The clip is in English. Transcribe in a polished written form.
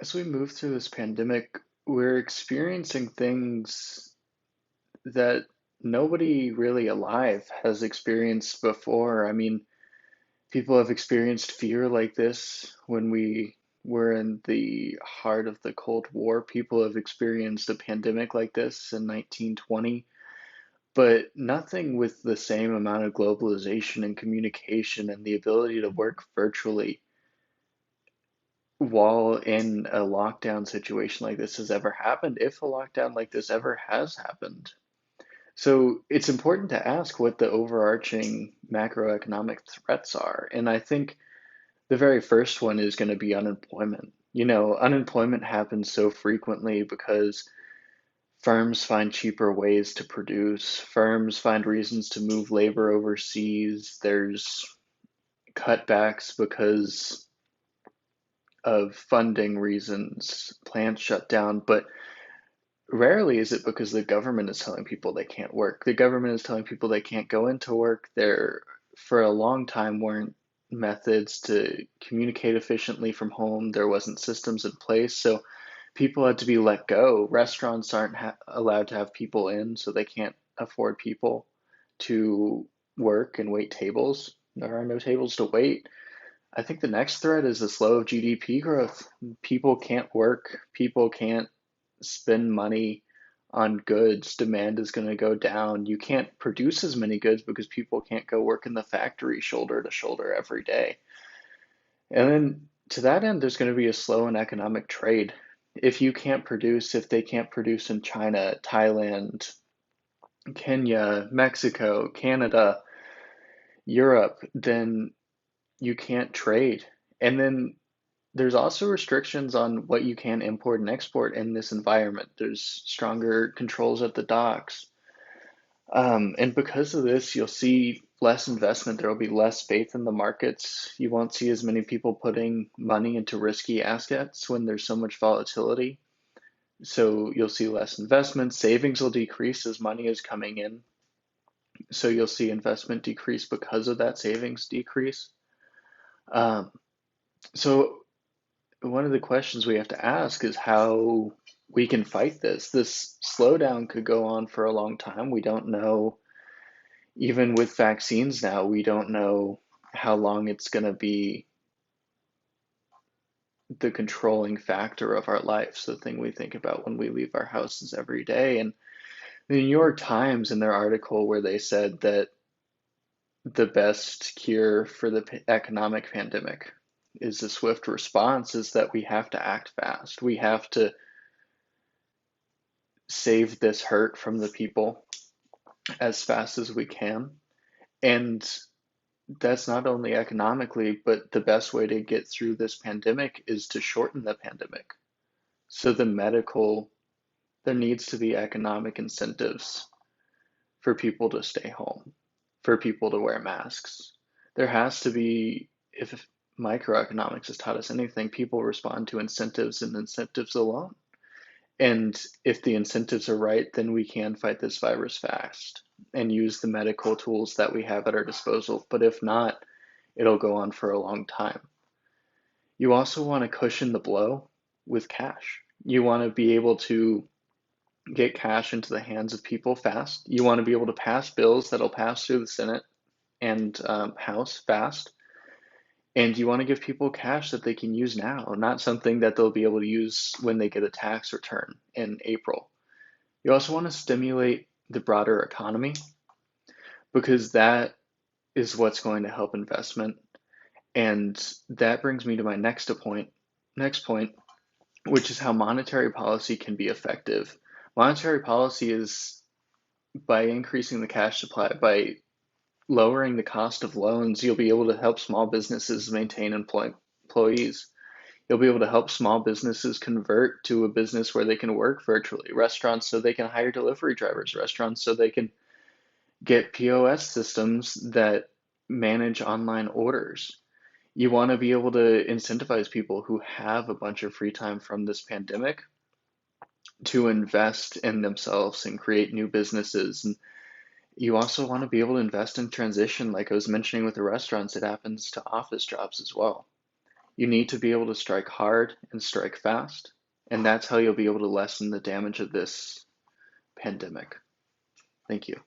As we move through this pandemic, we're experiencing things that nobody really alive has experienced before. I mean, people have experienced fear like this when we were in the heart of the Cold War. People have experienced a pandemic like this in 1920, but nothing with the same amount of globalization and communication and the ability to work virtually while in a lockdown situation like this has ever happened, if a lockdown like this ever has happened. So it's important to ask what the overarching macroeconomic threats are. And I think the very first one is going to be unemployment. Unemployment happens so frequently because firms find cheaper ways to produce, firms find reasons to move labor overseas. There's cutbacks because of funding reasons, plants shut down, but rarely is it because the government is telling people they can't work. The government is telling people they can't go into work. There, for a long time, weren't methods to communicate efficiently from home. There wasn't systems in place, so people had to be let go. Restaurants aren't allowed to have people in, so they can't afford people to work and wait tables. There are no tables to wait. I think the next threat is the slow GDP growth. People can't work, people can't spend money on goods. Demand is going to go down. You can't produce as many goods because people can't go work in the factory shoulder to shoulder every day. And then to that end, there's going to be a slow in economic trade. If they can't produce in China, Thailand, Kenya, Mexico, Canada, Europe, then you can't trade. And then there's also restrictions on what you can import and export in this environment. There's stronger controls at the docks. And because of this, you'll see less investment. There will be less faith in the markets. You won't see as many people putting money into risky assets when there's so much volatility. So you'll see less investment. Savings will decrease as money is coming in. So you'll see investment decrease because of that savings decrease. Um, so one of the questions we have to ask is how we can fight this. This slowdown could go on for a long time. We don't know, even with vaccines now, we don't know how long it's going to be the controlling factor of our lives, the thing we think about when we leave our houses every day. And the New York Times, in their article, where they said that the best cure for the economic pandemic is a swift response, is that we have to act fast. We have to save this hurt from the people as fast as we can. And that's not only economically, but the best way to get through this pandemic is to shorten the pandemic. So there needs to be economic incentives for people to stay home, for people to wear masks. There has to be, if microeconomics has taught us anything, people respond to incentives and incentives alone. And if the incentives are right, then we can fight this virus fast and use the medical tools that we have at our disposal. But if not, it'll go on for a long time. You also want to cushion the blow with cash. You want to be able to get cash into the hands of people fast. You want to be able to pass bills that'll pass through the Senate and House fast. And you want to give people cash that they can use now, not something that they'll be able to use when they get a tax return in April. You also want to stimulate the broader economy because that is what's going to help investment. And that brings me to my next point, which is how monetary policy can be effective. Monetary policy is by increasing the cash supply, by lowering the cost of loans, you'll be able to help small businesses maintain employees. You'll be able to help small businesses convert to a business where they can work virtually, restaurants so they can hire delivery drivers, restaurants so they can get POS systems that manage online orders. You want to be able to incentivize people who have a bunch of free time from this pandemic to invest in themselves and create new businesses. And you also want to be able to invest in transition, like I was mentioning with the restaurants, it happens to office jobs as well. You need to be able to strike hard and strike fast, and that's how you'll be able to lessen the damage of this pandemic. Thank you.